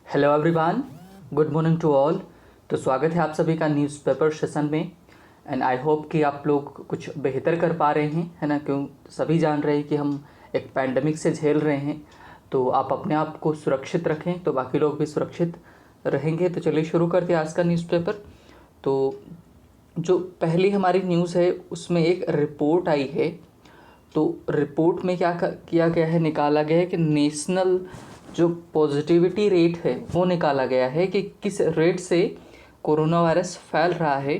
Hello everyone, good morning to all. तो स्वागत है आप सभी का न्यूज़पेपर सेशन में। एंड आई होप कि आप लोग कुछ बेहतर कर पा रहे हैं, है ना। क्यों सभी जान रहे हैं कि हम एक पैंडमिक से झेल रहे हैं। तो आप अपने आप को सुरक्षित रखें तो बाकी लोग भी सुरक्षित रहेंगे। तो चलिए शुरू करते हैं आज का न्यूज़पेपर। तो जो पहली हमारी न्यूज़ है उसमें एक रिपोर्ट आई है। तो रिपोर्ट में क्या किया गया है, निकाला गया है कि नेशनल जो पॉजिटिविटी रेट है वो निकाला गया है कि किस रेट से कोरोना वायरस फैल रहा है।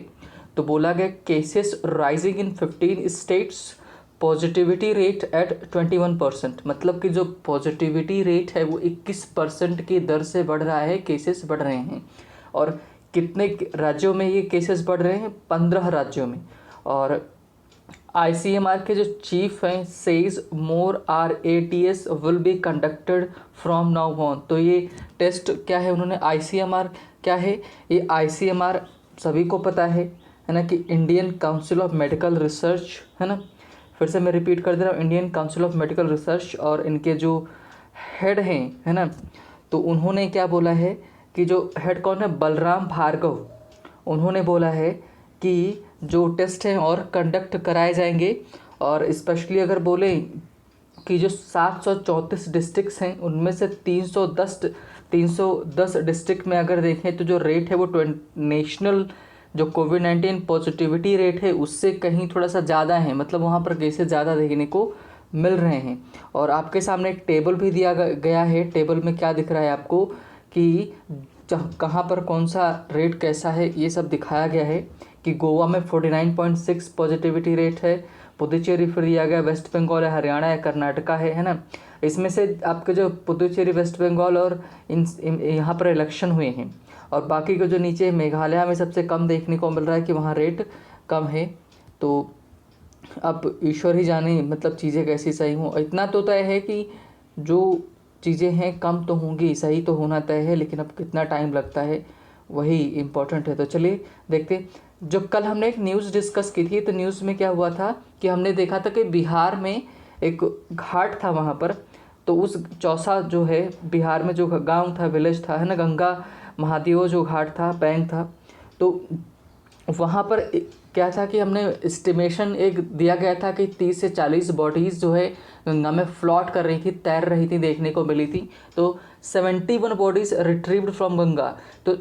तो बोला गया cases rising in 15 states, positivity rate at 21%। मतलब कि जो पॉजिटिविटी रेट है वो 21% की दर से बढ़ रहा है, केसेस बढ़ रहे हैं। और कितने राज्यों में ये केसेस बढ़ रहे हैं? 15 राज्यों में। और ICMR के जो चीफ हैं says more RATs will be conducted from now on. तो ये टेस्ट क्या है, उन्होंने ICMR क्या है, ये ICMR सभी को पता है ना, कि Indian council of medical research, है ना। फिर से मैं रिपीट कर दे रहा हूँ, Indian council of medical research. और इनके जो हेड हैं, है ना, तो उन्होंने क्या बोला है कि जो हेड कौन है, बलराम भार्गव, उन्होंने बोला है कि जो टेस्ट हैं और कंडक्ट कराए जाएंगे। और स्पेशली अगर बोलें कि जो 734 डिस्ट्रिक्ट्स हैं उनमें से 310 डिस्ट्रिक्ट में अगर देखें तो जो रेट है वो नेशनल जो कोविड-19 पॉजिटिविटी रेट है उससे कहीं थोड़ा सा ज़्यादा है। मतलब वहाँ पर केसेस ज़्यादा देखने को मिल रहे हैं। और आपके सामने एक टेबल भी दिया गया है। टेबल में क्या दिख रहा है आपको कि कहाँ पर कौन सा रेट कैसा है, ये सब दिखाया गया है। कि गोवा में 49.6 पॉजिटिविटी रेट है, पुदुचेरी फिर दिया गया, वेस्ट बंगाल है, हरियाणा है, कर्नाटका है ना। इसमें से आपके जो पुदुचेरी, वेस्ट बंगाल और यहाँ पर इलेक्शन हुए हैं। और बाकी के जो नीचे मेघालय में सबसे कम देखने को मिल रहा है कि वहाँ रेट कम है। तो अब ईश्वर ही जाने मतलब चीज़ें कैसी सही हों। इतना तो तय है कि जो चीज़ें हैं कम तो होंगी, सही तो होना तय है, लेकिन अब कितना टाइम लगता है वही इम्पोर्टेंट है। तो चलिए देखते। जो कल हमने एक न्यूज़ डिस्कस की थी तो न्यूज़ में क्या हुआ था कि हमने देखा था कि बिहार में एक घाट था वहाँ पर। तो उस चौसा जो है बिहार में जो गांव था, विलेज था, है ना, गंगा महादेव जो घाट था, बैंक था। तो वहाँ पर क्या था कि हमने एस्टिमेशन एक दिया गया था कि 30 से 40 बॉडीज़ जो है गंगा में फ्लॉट कर रही थी, तैर रही थी, देखने को मिली थी। तो 71 बॉडीज़ रिट्रीव्ड फ्रॉम गंगा। तो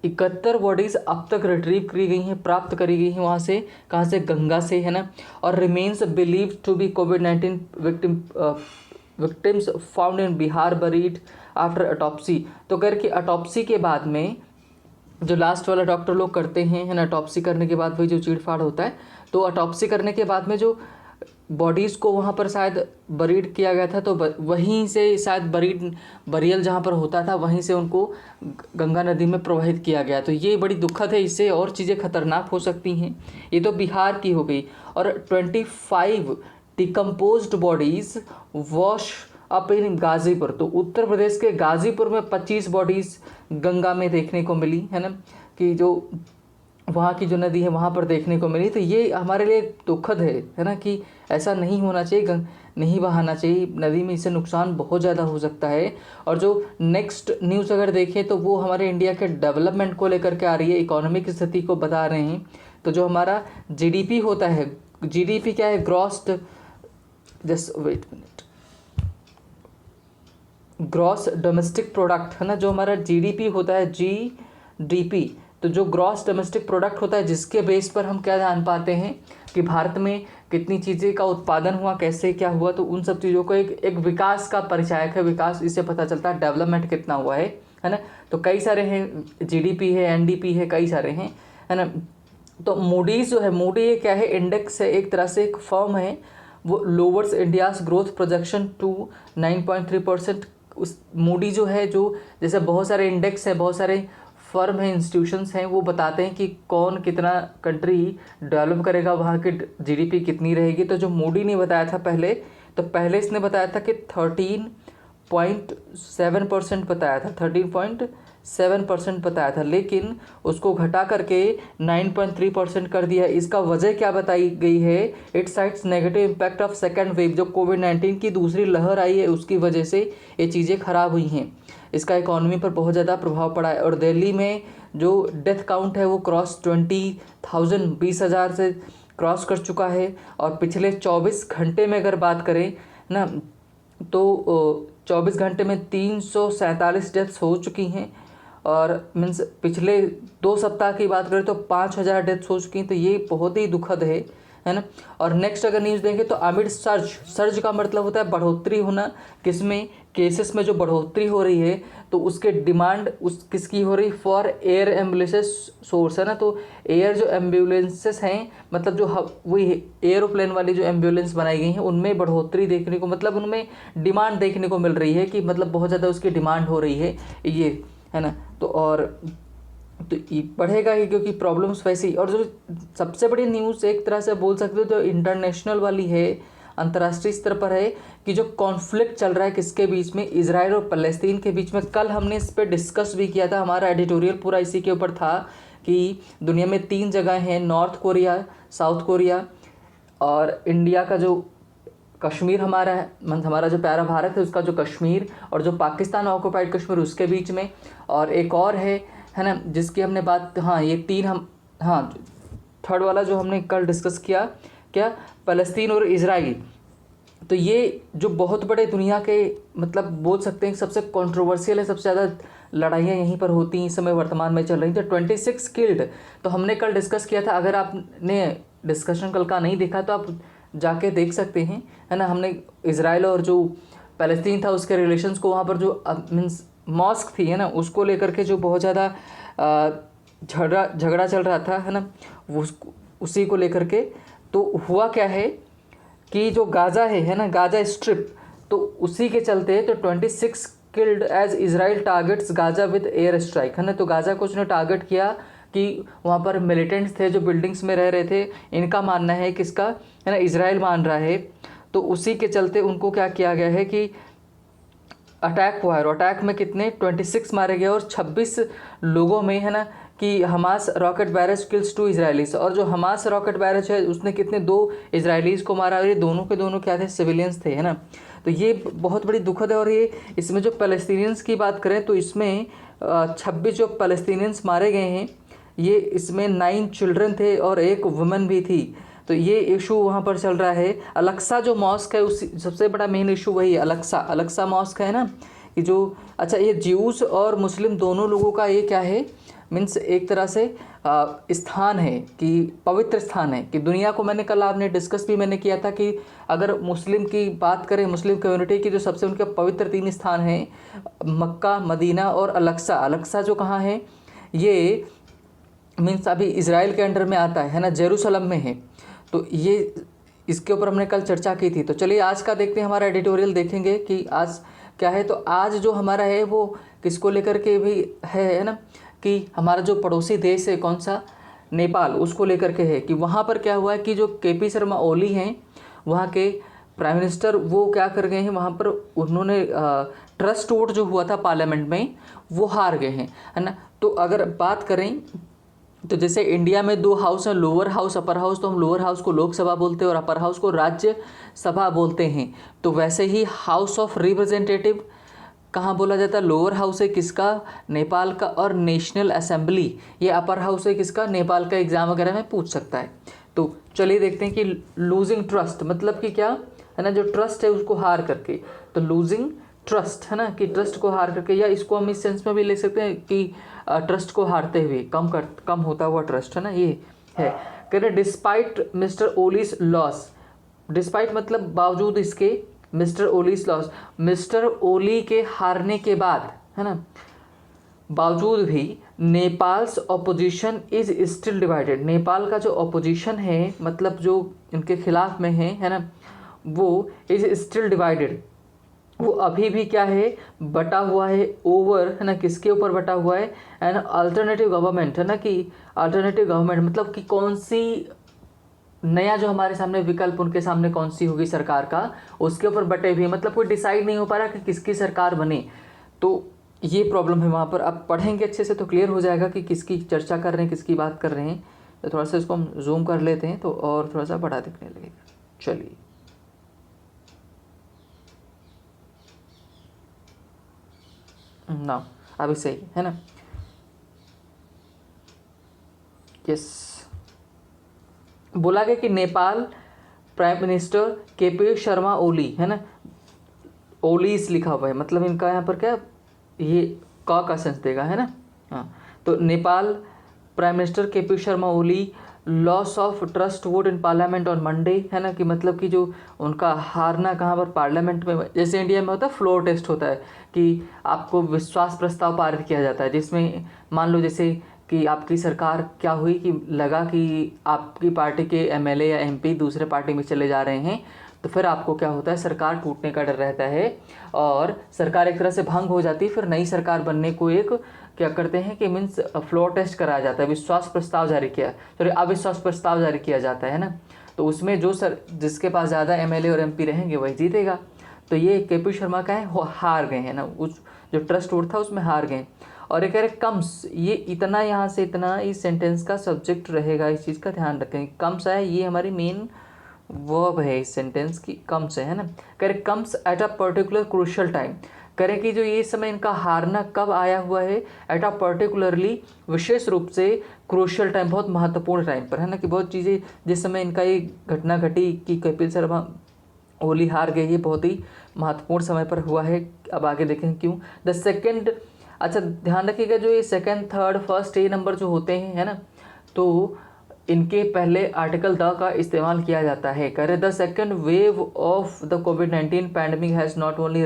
71 बॉडीज़ अब तक रिट्रीव करी गई हैं, प्राप्त करी गई हैं वहाँ से, कहाँ से, गंगा से, है ना। और रिमेन्स बिलीव टू बी कोविड-19 victims found in Bihar buried after autopsy. तो कर कि अटॉप्सी के बाद में जो लास्ट वाला डॉक्टर लोग करते हैं, है ना, अटॉप्सी करने के बाद वही जो चीड़-फाड़ होता है, तो अटॉप्सी करने के बाद में जो बॉडीज़ को वहाँ पर शायद बरीड किया गया था, तो वहीं से शायद बरियल जहाँ पर होता था वहीं से उनको गंगा नदी में प्रवाहित किया गया। तो ये बड़ी दुखद है, इससे और चीज़ें खतरनाक हो सकती हैं। ये तो बिहार की हो गई। और 25 decomposed bodies wash up in Ghazipur. तो उत्तर प्रदेश के गाज़ीपुर में 25 बॉडीज़ गंगा में देखने को मिली, है ना, कि जो वहाँ की जो नदी है वहाँ पर देखने को मिली। तो ये हमारे लिए दुखद है ना, कि ऐसा नहीं होना चाहिए, नहीं बहाना चाहिए नदी में, इससे नुकसान बहुत ज़्यादा हो सकता है। और जो नेक्स्ट न्यूज़ अगर देखें तो वो हमारे इंडिया के डेवलपमेंट को लेकर के आ रही है, इकोनॉमिक स्थिति को बता रहे हैं। तो जो हमारा GDP होता है, GDP क्या है, gross, just wait minute, gross domestic product, है ना, जो हमारा GDP होता है, GDP। तो जो ग्रॉस डोमेस्टिक प्रोडक्ट होता है जिसके बेस पर हम क्या जान पाते हैं कि भारत में कितनी चीज़ें का उत्पादन हुआ, कैसे क्या हुआ, तो उन सब चीज़ों को एक विकास का परिचायक है। विकास, इससे पता चलता है डेवलपमेंट कितना हुआ है ना। तो कई सारे हैं, GDP है, NDP है, कई सारे हैं, है ना। तो मूडीज़ जो है, मूडी ये क्या है, इंडेक्स है, एक तरह से एक फर्म है। वो lowers India's growth projection to 9.3%। उस मूडी जो है, जो जैसे बहुत सारे इंडेक्स है, बहुत सारे फर्म हैं, इंस्टीट्यूशंस हैं, वो बताते हैं कि कौन कितना कंट्री डेवलप करेगा, वहाँ की GDP कितनी रहेगी। तो जो मूडी ने बताया था पहले, तो पहले इसने बताया था कि 13.7% बताया था, 13.7% बताया था, लेकिन उसको घटा करके 9.3% कर दिया। इसका वजह क्या बताई गई है, it sites negative impact of second wave. जो कोविड-19 की दूसरी लहर आई है उसकी वजह से ये चीज़ें खराब हुई हैं। इसका इकॉनमी पर बहुत ज़्यादा प्रभाव पड़ा है। और दिल्ली में जो डेथ काउंट है वो क्रॉस 20,000 20,000 से क्रॉस कर चुका है। और पिछले 24 घंटे में अगर बात करें ना, तो 24 घंटे में 347 डेथ्स हो चुकी हैं। और मीन्स पिछले 2 सप्ताह की बात करें तो 5,000 डेथ्स हो चुकी हैं। तो ये बहुत ही दुखद है ना। और नेक्स्ट अगर न्यूज़ देखें तो अमिड सर्ज का मतलब होता है बढ़ोतरी होना, किसमें, केसेस में जो बढ़ोतरी हो रही है तो उसके डिमांड उस किसकी हो रही, फॉर एयर एम्बुलेंसेस सोर्स है ना। तो एयर जो एम्बुलेंसेस हैं, मतलब जो वही एरोप्लेन वाली जो एम्बुलेंस बनाई गई हैं उनमें बढ़ोतरी देखने को, मतलब उनमें डिमांड देखने को मिल रही है कि मतलब बहुत ज़्यादा उसकी डिमांड हो रही है ये, है ना। तो और तो ये बढ़ेगा ही क्योंकि प्रॉब्लम्स वैसे ही। और जो सबसे बड़ी न्यूज़ एक तरह से बोल सकते हो जो इंटरनेशनल वाली है, अंतर्राष्ट्रीय स्तर पर है, कि जो कॉन्फ्लिक्ट चल रहा है किसके बीच में, इजराइल और फ़लस्तीन के बीच में। कल हमने इस पर डिस्कस भी किया था, हमारा एडिटोरियल पूरा इसी के ऊपर था कि दुनिया में 3 जगह हैं, नॉर्थ कोरिया, साउथ कोरिया और इंडिया का जो कश्मीर हमारा है, हमारा जो प्यारा भारत है उसका जो कश्मीर, और जो पाकिस्तान ऑक्युपाइड कश्मीर उसके बीच में। और एक और है ना, जिसकी हमने बात, हाँ ये 3 हम, हाँ थर्ड वाला जो हमने कल डिस्कस किया, क्या, फ़लस्तीन और इजराइल। तो ये जो बहुत बड़े दुनिया के, मतलब बोल सकते हैं सबसे कंट्रोवर्शियल है, सबसे ज़्यादा लड़ाइयाँ यहीं पर होती हैं इस समय वर्तमान में चल रही हैं। तो 26 किल्ड, तो हमने कल डिस्कस किया था। अगर आपने डिस्कशन कल का नहीं देखा तो आप जाके देख सकते हैं, है ना। हमने इजराइल और जो फ़लस्तीन था उसके रिलेशंस को, वहाँ पर जो मीन्स मॉस्क थी, है ना, उसको लेकर के जो बहुत ज़्यादा झगड़ा चल रहा था, है ना, वो उसी को लेकर के। तो हुआ क्या है कि जो गाज़ा है ना, गाज़ा स्ट्रिप, तो उसी के चलते तो 26 killed as Israel targets Gaza with air strike, है ना। तो गाज़ा को उसने टारगेट किया कि वहाँ पर मिलिटेंट्स थे जो बिल्डिंग्स में रह रहे थे, इनका मानना है किसका, है ना, इजराइल मान रहा है। तो उसी के चलते उनको क्या किया गया है कि अटैक हुआ है। और अटैक में कितने 26 मारे गए और 26 लोगों में, है ना, कि हमास रॉकेट बैरज किल्स 2 इजरायलीज। और जो हमास रॉकेट बैरज है उसने कितने 2 इजरायलीज को मारा, और ये दोनों के दोनों क्या थे, सिविलियंस थे, है ना। तो ये बहुत बड़ी दुखद है। और ये इसमें जो पैलेस्टीनियंस की बात करें तो इसमें 26 जो पैलेस्टीनियंस मारे गए हैं, ये इसमें 9 चिल्ड्रन थे और 1 वुमेन भी थी। तो ये इशू वहाँ पर चल रहा है। अलक्सा जो मॉस्क है उस सबसे बड़ा मेन इशू वही है, अलक्सा मॉस्क है ना, कि जो, अच्छा ये ज्यूस और मुस्लिम दोनों लोगों का ये क्या है, मीन्स एक तरह से स्थान है, कि पवित्र स्थान है, कि दुनिया को, मैंने कल आपने डिस्कस भी मैंने किया था कि अगर मुस्लिम की बात करें, मुस्लिम कम्युनिटी की जो सबसे उनके पवित्र 3 स्थान हैं, मक्का, मदीना और अलक्सा जो कहाँ है, ये मीन्स अभी इजराइल के अंडर में आता है ना, जेरूसलम में है। तो ये इसके ऊपर हमने कल चर्चा की थी। तो चलिए आज का देखते हैं, हमारा एडिटोरियल देखेंगे कि आज क्या है। तो आज जो हमारा है वो किसको लेकर के भी है ना, कि हमारा जो पड़ोसी देश है कौन सा, नेपाल, उसको लेकर के है। कि वहाँ पर क्या हुआ है कि जो KP शर्मा ओली हैं, वहाँ के प्राइम मिनिस्टर, वो क्या कर गए हैं, वहाँ पर उन्होंने ट्रस्ट वोट जो हुआ था पार्लियामेंट में वो हार गए हैं, है ना। तो अगर बात करें तो जैसे इंडिया में 2 हाउस हैं, लोअर हाउस, अपर हाउस। तो हम लोअर हाउस को लोकसभा बोलते हैं और अपर हाउस को राज्यसभा बोलते हैं। तो वैसे ही हाउस ऑफ रिप्रेजेंटेटिव कहाँ बोला जाता है, लोअर हाउस है किसका, नेपाल का। और नेशनल असेंबली ये अपर हाउस है किसका, नेपाल का। एग्जाम वगैरह में पूछ सकता है। तो चलिए देखते हैं कि लूजिंग ट्रस्ट मतलब कि क्या है ना, जो ट्रस्ट है उसको हार करके। तो लूजिंग ट्रस्ट, है ना, कि ट्रस्ट को हार करके, या इसको हम इस सेंस में भी ले सकते हैं कि ट्रस्ट को हारते हुए, कम होता हुआ ट्रस्ट, है ना, ये है। कह रहे डिस्पाइट मिस्टर ओलीस लॉस, डिस्पाइट मतलब बावजूद इसके, मिस्टर ओलीस लॉस, मिस्टर ओली के हारने के बाद, है ना, बावजूद भी Nepals opposition is still divided. Nepal का जो ऑपोजिशन है, मतलब जो इनके खिलाफ में है ना, वो इज स्टिल डिवाइडेड, वो अभी भी क्या है, बटा हुआ है, ओवर, है ना, किसके ऊपर बटा हुआ है, एन अल्टरनेटिव गवर्नमेंट, है ना, कि अल्टरनेटिव गवर्नमेंट मतलब कि कौन सी नया जो हमारे सामने विकल्प उनके सामने कौन सी होगी सरकार का, उसके ऊपर बटे हुए, मतलब कोई डिसाइड नहीं हो पा रहा कि किसकी सरकार बने। तो ये प्रॉब्लम है वहाँ पर। अब पढ़ेंगे अच्छे से तो क्लियर हो जाएगा कि किसकी चर्चा कर रहे हैं, किसकी बात कर रहे हैं। तो थोड़ा सा इसको हम जूम कर लेते हैं तो और थोड़ा सा बड़ा दिखने लगेगा। चलिए, ना अभी सही है ना। यस, बोला गया कि Nepal prime minister KP Sharma Oli है ना, ओलीस लिखा हुआ है, मतलब इनका यहाँ पर क्या ये का सेंस देगा है ना। हाँ, तो Nepal prime minister KP Sharma Oli loss of trust vote in parliament on Monday है ना, कि मतलब कि जो उनका हारना कहाँ पर पार्लियामेंट में, जैसे इंडिया में होता है फ्लोर टेस्ट होता है कि आपको विश्वास प्रस्ताव पारित किया जाता है, जिसमें मान लो जैसे कि आपकी सरकार क्या हुई कि लगा कि आपकी पार्टी के एमएलए या एमपी दूसरे पार्टी में चले जा रहे हैं, तो फिर आपको क्या होता है, सरकार टूटने का डर रहता है और सरकार एक तरह से भंग हो जाती है। फिर नई सरकार बनने को एक क्या करते हैं कि मीन्स फ्लोर टेस्ट कराया जाता है, विश्वास प्रस्ताव जारी किया, सॉरी अविश्वास प्रस्ताव जारी किया जाता है ना। तो उसमें जो जिसके पास ज़्यादा एमएलए और एमपी रहेंगे वही जीतेगा। तो ये केपी शर्मा का है, हार गए हैं ना, उस जो ट्रस्ट वोट था उसमें हार गए। और ये कह रहे कम्स, ये इतना यहाँ से इतना इस सेंटेंस का सब्जेक्ट रहेगा, इस चीज़ का ध्यान रखें। कम्स है, ये हमारी मेन वर्ब है इस सेंटेंस की, कम्स है ना। कह रहे comes at a particular crucial time, करें कि जो ये समय इनका हारना कब आया हुआ है, एट अ पर्टिकुलरली विशेष रूप से, क्रूशियल टाइम बहुत महत्वपूर्ण टाइम पर है ना, कि बहुत चीज़ें जिस समय इनका ये घटना घटी कि कपिल शर्मा ओली हार गए, ये बहुत ही महत्वपूर्ण समय पर हुआ है। अब आगे देखें क्यों। द सेकेंड, अच्छा ध्यान रखिएगा जो ये सेकेंड थर्ड फर्स्ट ये नंबर जो होते हैं है ना, तो इनके पहले आर्टिकल द का इस्तेमाल किया जाता है। कह रहे the second wave of the covid pandemic has not only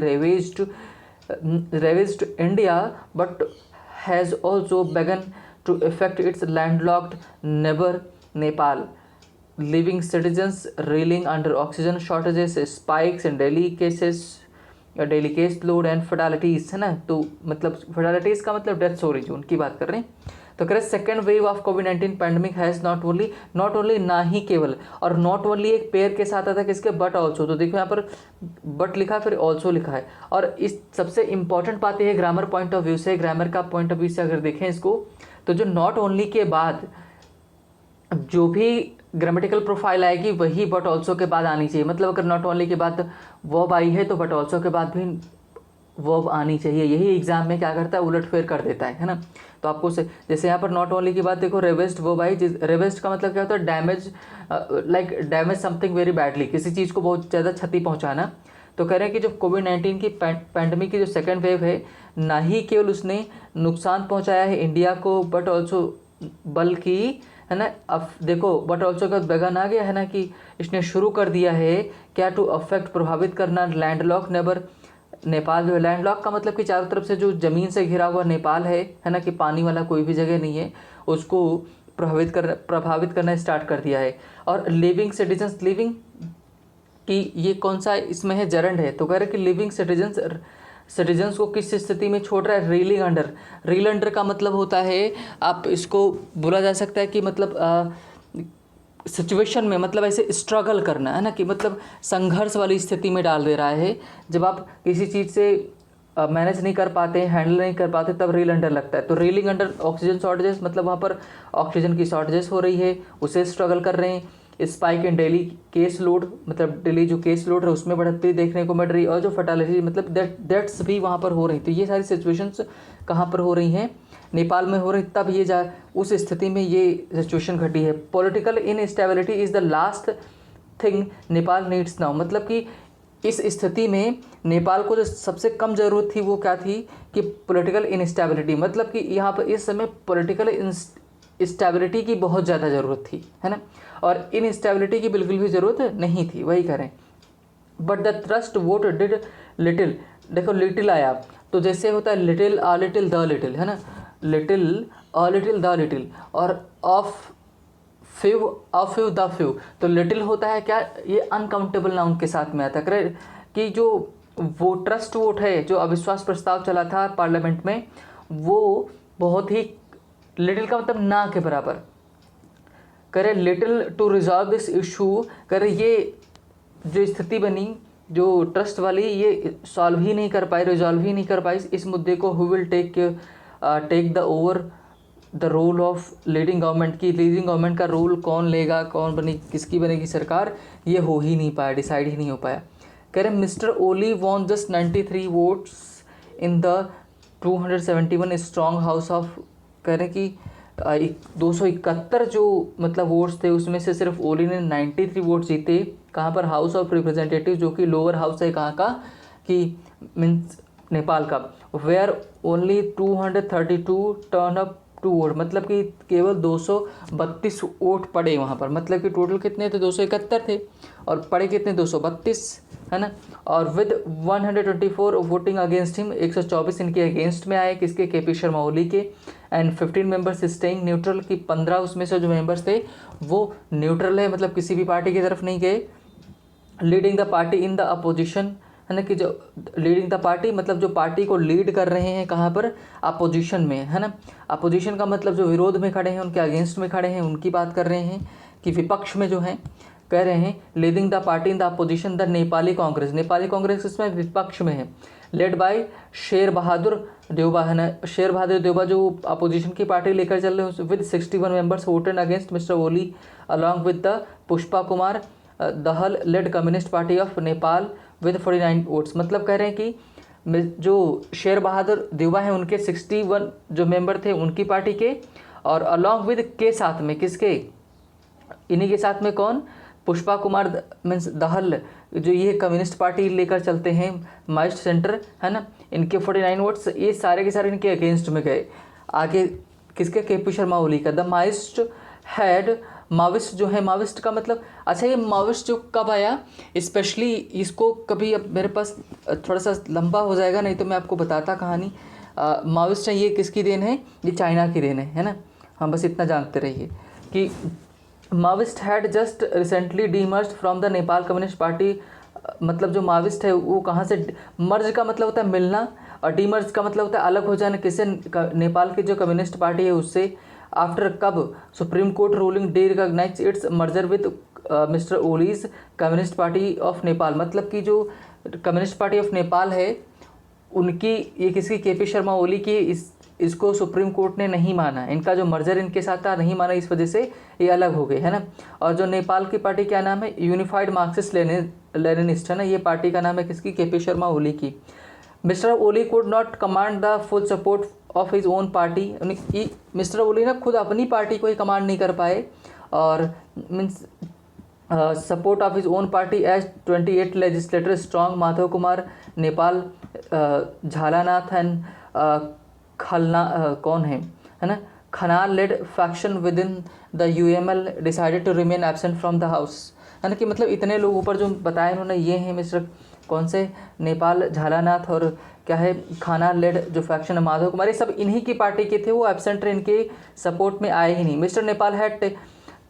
ravaged India but has also begun to affect its landlocked neighbor Nepal, leaving citizens reeling under oxygen shortages, spikes in daily case load and fatalities है ना। तो मतलब fatalities का मतलब deaths हो रही जो उनकी बात कर रहे हैं। तो कह रहे second wave of covid pandemic has not only ना ही केवल, और नॉट ओनली एक पेयर के साथ आता है किसके, बट ऑल्सो। तो देखो यहाँ पर बट लिखा फिर ऑल्सो लिखा है। और इस सबसे इंपॉर्टेंट बात यह है ग्रामर पॉइंट ऑफ व्यू से, ग्रामर का पॉइंट ऑफ व्यू से अगर देखें इसको, तो जो नॉट ओनली के बाद जो भी ग्रामेटिकल प्रोफाइल आएगी वही बट ऑल्सो के बाद आनी चाहिए। मतलब अगर नॉट ओनली के बाद वर्ब आई है तो बट ऑल्सो के बाद भी वर्ब आनी चाहिए। यही एग्जाम में क्या करता है, उलटफेर कर देता है ना। तो आपको जैसे यहाँ पर नॉट ओनली की बात देखो, रेवेस्ट वर्ब आई, रेवेस्ट का मतलब क्या होता है, damage, like damage something very badly, किसी चीज़ को बहुत ज़्यादा क्षति पहुँचाना। तो कह रहे हैं कि जो कोविड-19 की पैंडमिक की जो सेकेंड वेव है, ना ही केवल उसने नुकसान पहुँचाया है इंडिया को, बट ऑल्सो, बल्कि है ना, अब देखो बट ऑल्सो का बयान आ गया है ना, कि इसने शुरू कर दिया है क्या, टू अफेक्ट, प्रभावित करना, लैंडलॉक नेबर नेपाल। जो है लैंडलॉक का मतलब कि चारों तरफ से जो ज़मीन से घिरा हुआ नेपाल है ना, कि पानी वाला कोई भी जगह नहीं है, उसको प्रभावित करना स्टार्ट कर दिया है। और लिविंग सिटीजन्स, लिविंग कि ये कौन सा इसमें है, जरंड है। तो कह रहे कि लिविंग सिटीजन्स को किस स्थिति में छोड़ रहा है, रीलिंग अंडर। रील अंडर का मतलब होता है, आप इसको बोला जा सकता है कि मतलब सिचुएशन में, मतलब ऐसे स्ट्रगल करना है ना, कि मतलब संघर्ष वाली स्थिति में डाल दे रहा है। जब आप किसी चीज़ से मैनेज नहीं कर पाते, हैंडल नहीं कर पाते, तब रील अंडर लगता है। तो रीलिंग अंडर ऑक्सीजन शॉर्टेजेस, मतलब वहाँ पर ऑक्सीजन की शॉर्टेजेस हो रही है, उसे स्ट्रगल कर रहे हैं। Spike in daily case load, मतलब डेली जो केस लोड है उसमें बढ़ोतरी देखने को मिल रही है। और जो फर्टालिटी, मतलब डेथ्स भी वहाँ पर हो रही। तो ये सारी सिचुएशंस कहाँ पर हो रही हैं, नेपाल में हो रही। तब ये उस स्थिति में ये सिचुएशन घटी है। Political instability is the last thing Nepal needs now, मतलब कि इस स्थिति में नेपाल को जो सबसे कम ज़रूरत थी वो क्या थी, कि पॉलिटिकल इनस्टेबिलिटी, मतलब कि यहाँ पर इस समय पॉलिटिकल स्टेबिलिटी की बहुत ज़्यादा ज़रूरत थी, है ना। और इनस्टेबिलिटी की बिल्कुल भी ज़रूरत नहीं थी, वही करें। But the trust vote did little, देखो लिटिल आया, तो जैसे होता है little a little the little, है ना, little a little the little, और of few a few the few. तो लिटिल होता है क्या, ये अनकाउंटेबल नाउन के साथ में आता है, कि जो वो ट्रस्ट वोट है, जो अविश्वास प्रस्ताव चला था पार्लियामेंट में, वो बहुत ही, लिटिल का मतलब ना के बराबर, करे little to resolve this issue, करे ये जो स्थिति बनी जो ट्रस्ट वाली, ये सॉल्व ही नहीं कर पाई, रिजॉल्व ही नहीं कर पाई इस मुद्दे को। Who will take the over the role of leading government, की लीडिंग गवर्नमेंट का रोल कौन लेगा, कौन बने, किसकी बनेगी सरकार, ये हो ही नहीं पाया, डिसाइड ही नहीं हो पाया। कह रहे mister Oli won just 93 votes in the 271 strong house of, कह रहे हैं कि 271 जो मतलब वोट्स थे उसमें से सिर्फ ओली ने 93 वोट जीते। कहाँ पर? हाउस ऑफ रिप्रेजेंटेटिव, जो कि लोअर हाउस है कहाँ का, कि मीन्स नेपाल का। Where only 232 turn up to vote, मतलब कि केवल 232 वोट पड़े वहाँ पर, मतलब कि टोटल कितने थे? 271 थे और पड़े कितने? 232, है ना। और विद 124 वोटिंग अगेंस्ट हिम, 124 इनके अगेंस्ट में आए, किसके? के पी शर्मा ओली के। एंड 15 मेंबर्स स्टेइंग न्यूट्रल, की 15 उसमें से जो मेंबर्स थे वो न्यूट्रल है, मतलब किसी भी पार्टी की तरफ नहीं गए। Leading the party in the opposition, है ना, कि जो लीडिंग द पार्टी मतलब जो पार्टी को लीड कर रहे हैं, कहाँ पर? अपोजिशन में, है ना। अपोजिशन का मतलब जो विरोध में खड़े हैं, उनके अगेंस्ट में खड़े हैं, उनकी बात कर रहे हैं, कि विपक्ष में जो हैं, कह रहे हैं leading the party in the opposition the Nepali Congress. Nepali Congress इसमें विपक्ष में है, लेड बाय शेर बहादुर देउबा, है ना। शेर बहादुर देउबा जो अपोजिशन की पार्टी लेकर चल रहे हैं, with 61 members voted against mister Oli along with the Pushpa Kumar Dahal led Communist party of Nepal with 49 votes. मतलब कह रहे हैं कि जो शेर बहादुर देउबा हैं उनके 61 जो मेंबर थे उनकी पार्टी के, और अलॉन्ग विद के साथ में, किसके? इन्हीं के साथ में कौन? पुष्पा कुमार मीन्स दहल, जो ये कम्युनिस्ट पार्टी लेकर चलते हैं, माइस्ट सेंटर, है ना, इनके 49 वोट्स, ये सारे के सारे इनके अगेंस्ट में गए। आगे किसके? के पी शर्मा ओली का। द माइस्ट हैड, माविस्ट जो है, माविस्ट का मतलब, अच्छा ये माविस्ट जो कब आया, स्पेशली इसको कभी, अब मेरे पास थोड़ा सा लंबा हो जाएगा, नहीं तो मैं आपको बताता कहानी। माविस्ट है ये किसकी देन है? ये चाइना की देन है ना। हाँ, बस इतना जानते रहिए कि Maoist had just recently demerge from the Nepal communist party. मतलब जो माविस्ट है वो कहाँ से? मर्ज का मतलब होता है मिलना, और डीमर्ज का मतलब होता है अलग हो जाना, किससे? नेपाल की जो कम्युनिस्ट पार्टी है उससे। आफ्टर कब? Supreme court ruling they recognize its merger with Mr Oli's communist party of Nepal. मतलब कि जो कम्युनिस्ट पार्टी ऑफ नेपाल है उनकी, ये किसकी? के पी शर्मा ओली की, इसको सुप्रीम कोर्ट ने नहीं माना, इनका जो मर्जर इनके साथ था नहीं माना, इस वजह से ये अलग हो गए, है ना। और जो नेपाल की पार्टी क्या नाम है? यूनिफाइड मार्क्सिस्ट लेनिनिस्ट, है ना, ये पार्टी का नाम है किसकी? के पी शर्मा ओली की। Mr Oli could not command the full support of his own party. Mr Oli ना खुद अपनी पार्टी को ही कमांड नहीं कर पाए, और means support of his own party as 28 legislator strong Madhav Kumar Nepal Jhalanath and Khalna कौन है ना, Khanal led faction within the UML decided to remain absent from the house, है ना। कि मतलब इतने लोग ऊपर जो बताए उन्होंने, ये हैं मिस्टर कौन से? नेपाल झालानाथ, और क्या है? खाना लेड जो फैक्शन माधव कुमार, ये सब इन्हीं की पार्टी के थे, वो एब्सेंट रहे, इनके सपोर्ट में आए ही नहीं। Mr Nepal had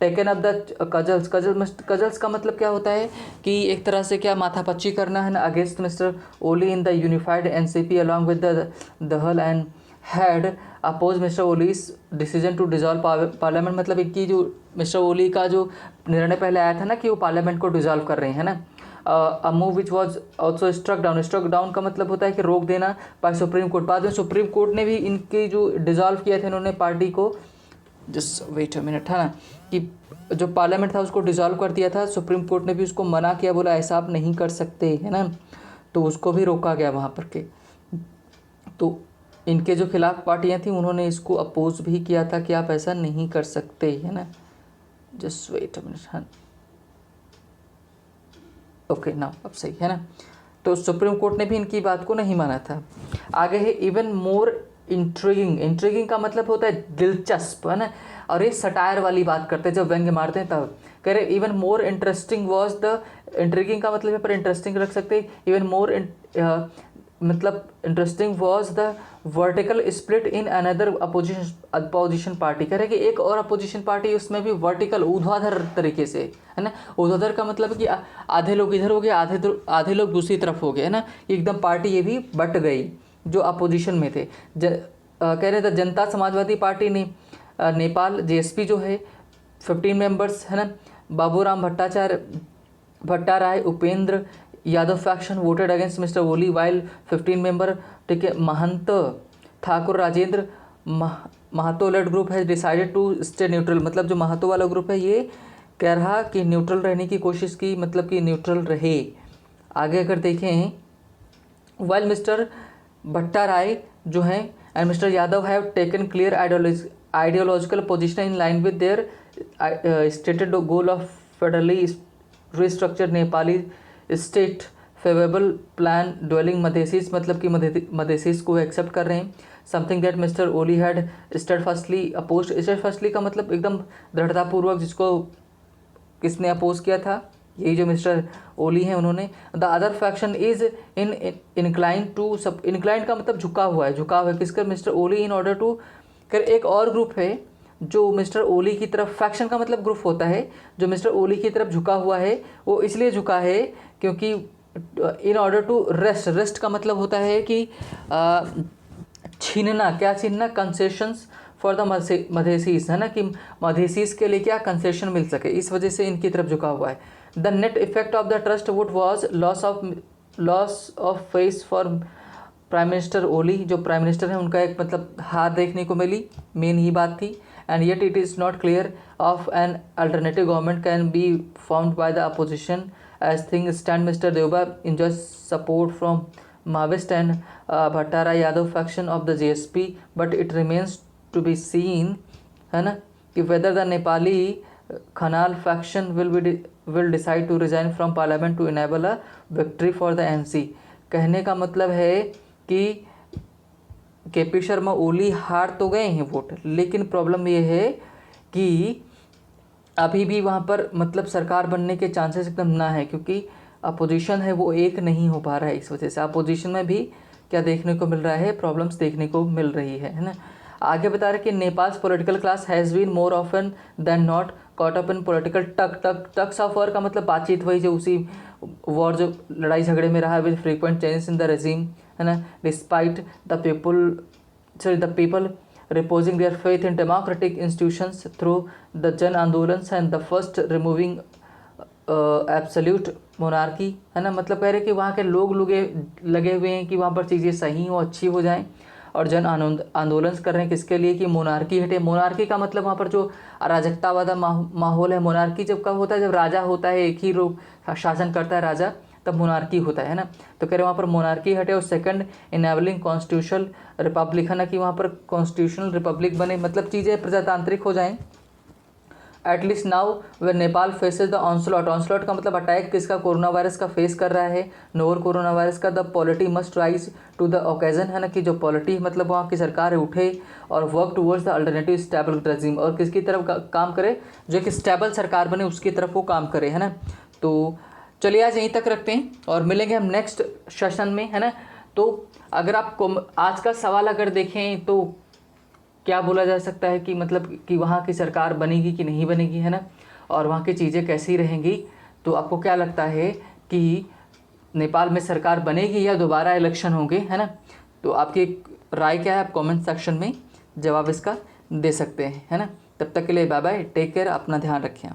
taken up the cudgels का मतलब क्या होता है? कि एक तरह से क्या माथापच्ची करना, है ना, against mister Oli in the unified NCP along with the Dahal and had oppose Mr Oli's decision to dissolve parliament. मतलब इनकी जो मिस्टर ओली का जो निर्णय पहले आया था ना कि वो पार्लियामेंट को डिजॉल्व कर रहे हैं, है ना। A move which was also struck down का मतलब होता है कि रोक देना बाय सुप्रीम कोर्ट। बाद में सुप्रीम कोर्ट ने भी इनकी जो डिजॉल्व किया था इन्होंने पार्टी को, जस्ट वेट अ मिनट, है ना, कि जो पार्लियामेंट था उसको डिजॉल्व कर दिया था, सुप्रीम कोर्ट ने भी उसको मना किया, बोला ऐसा आप नहीं कर सकते, है ना, तो उसको भी रोका गया वहाँ पर के। तो इनके जो खिलाफ पार्टियां थी उन्होंने इसको अपोज भी किया था कि आप ऐसा नहीं कर सकते, है ना। जस्ट वेट अ मिनट, हाँ ओके ना, अब सही है ना। तो सुप्रीम कोर्ट ने भी इनकी बात को नहीं माना था। आगे है इवन मोर इंट्रिगिंग का मतलब होता है दिलचस्प, है ना, और ये सटायर वाली बात करते हैं, जब व्यंग्य मारते हैं तब। कह रहे even more interesting was the, intriguing का मतलब है पर इंटरेस्टिंग रख सकते, इवन मोर मतलब interesting was the vertical split in another opposition party. कह रहे कि एक और अपोजिशन पार्टी उसमें भी वर्टिकल ऊर्ध्वाधर तरीके से, है ना। ऊर्ध्वाधर का मतलब कि आधे लोग इधर हो गए, आधे लोग दूसरी तरफ हो गए, है ना। एकदम पार्टी ये भी बट गई जो अपोजिशन में थे। कह रहे थे जनता समाजवादी पार्टी ने नेपाल जेएसपी जो है 15 मेंबर्स, है ना, Baburam Bhattarai Upendra Yadav faction voted against mister Oli while 15 member, ठीक है, महंत ठाकुर राजेंद्र महतो लेड ग्रुप है डिसाइडेड टू स्टे न्यूट्रल। मतलब जो महतो वाला ग्रुप है ये कह रहा कि न्यूट्रल रहने की कोशिश की, मतलब कि न्यूट्रल रहे। आगे अगर देखें, वाइल मिस्टर भट्टाराय जो हैं, and Mr Yadav have taken clear ideological position in line with their stated goal of federally restructure Nepali state favourable plain dwelling Madhesis, मतलब कि मधेसीज को एक्सेप्ट कर रहे हैं। Something that Mr Oli had steadfastly opposed, steadfastly का मतलब एकदम दृढ़तापूर्वक, जिसको किसने अपोज किया था, यही जो मिस्टर ओली हैं उन्होंने। The other faction is in incline to सब, इंक्लाइन का मतलब झुका हुआ है, झुकाव है किसकर, mister Oli in order to कर। एक और ग्रुप है जो मिस्टर ओली की तरफ, फैक्शन का मतलब ग्रुप होता है, जो मिस्टर ओली की तरफ झुका हुआ है, वो इसलिए झुका है क्योंकि in order to wrest, wrest का मतलब होता है कि छीनना, क्या छीनना, कंसेशंस फॉर द मधेसीज, है ना, कि मधेसीज के लिए क्या कंसेशन मिल सके, इस वजह से इनकी तरफ झुका हुआ है। The net effect of the trust would was loss of face for prime minister Oli, जो प्राइम मिनिस्टर हैं उनका एक मतलब हार देखने को मिली, मेन ही बात थी। And yet it is not clear of an alternative government can be found by the opposition as thing stand. Mister Deuba enjoys support from Maoist and Bhattara Yadav faction of the JSP, but it remains to be seen, है ना, कि whether the Nepali Khanal faction will decide to resign from parliament to enable a victory for the NC। कहने का मतलब है कि KP Sharma ओली हार तो गए हैं वोट, लेकिन प्रॉब्लम ये है कि अभी भी वहाँ पर मतलब सरकार बनने के चांसेस एकदम ना है, क्योंकि अपोजिशन है वो एक नहीं हो पा रहा है। इस वजह से अपोजिशन में भी क्या देखने को मिल रहा है, प्रॉब्लम्स देखने को मिल रही है ना। आगे बता रहे कि Nepal's political class has been more often than not caught up in political tugs of war का मतलब बातचीत, वही जो उसी वॉर जो लड़ाई झगड़े में रहा, with frequent changes in the regime, है ना, despite the people reposing their faith in democratic institutions through the Jan Andolans and the first removing absolute monarchy, है ना, मतलब कह रहे कि वहाँ के लोग लगे हुए हैं कि वहाँ पर चीज़ें सही हो, अच्छी हो जाएं, और जन आंदोलन कर रहे हैं किसके लिए, कि मोनार्की हटे। मोनार्की का मतलब वहाँ पर जो अराजकता वाला माहौल है, मोनार्की जब कब होता है, जब राजा होता है, एक ही लोग शासन करता है राजा, तब मोनार्की होता है ना। तो कह रहे वहाँ पर मोनार्की हटे। और सेकंड इनेबलिंग कॉन्स्टिट्यूशनल रिपब्लिक, है ना, कि वहाँ पर कॉन्स्टिट्यूशनल रिपब्लिक बने, मतलब चीज़ें प्रजातांत्रिक हो जाएं। At least now way Nepal faces the onslaught, onslaught का मतलब अटैक किसका, कोरोना वायरस का फेस कर रहा है, नोवल कोरोना वायरस का। The polity must rise to the occasion, है ना, कि जो पॉलिटी मतलब वहाँ की सरकार है उठे और work towards the alternative stable regime, और किसकी तरफ काम करे, जो एक स्टेबल सरकार बने उसकी तरफ वो काम करे, है ना। तो चलिए आज यहीं तक रखते हैं और मिलेंगे हम नेक्स्ट सेशन में, है ना। तो अगर आपको आज का सवाल अगर देखें तो क्या बोला जा सकता है कि मतलब कि वहाँ की सरकार बनेगी कि नहीं बनेगी, है ना, और वहाँ की चीज़ें कैसी रहेंगी। तो आपको क्या लगता है कि नेपाल में सरकार बनेगी या दोबारा इलेक्शन होंगे, है ना। तो आपकी राय क्या है, आप कमेंट सेक्शन में जवाब इसका दे सकते हैं, है ना। तब तक के लिए बाय बाय, टेक केयर, अपना ध्यान रखें।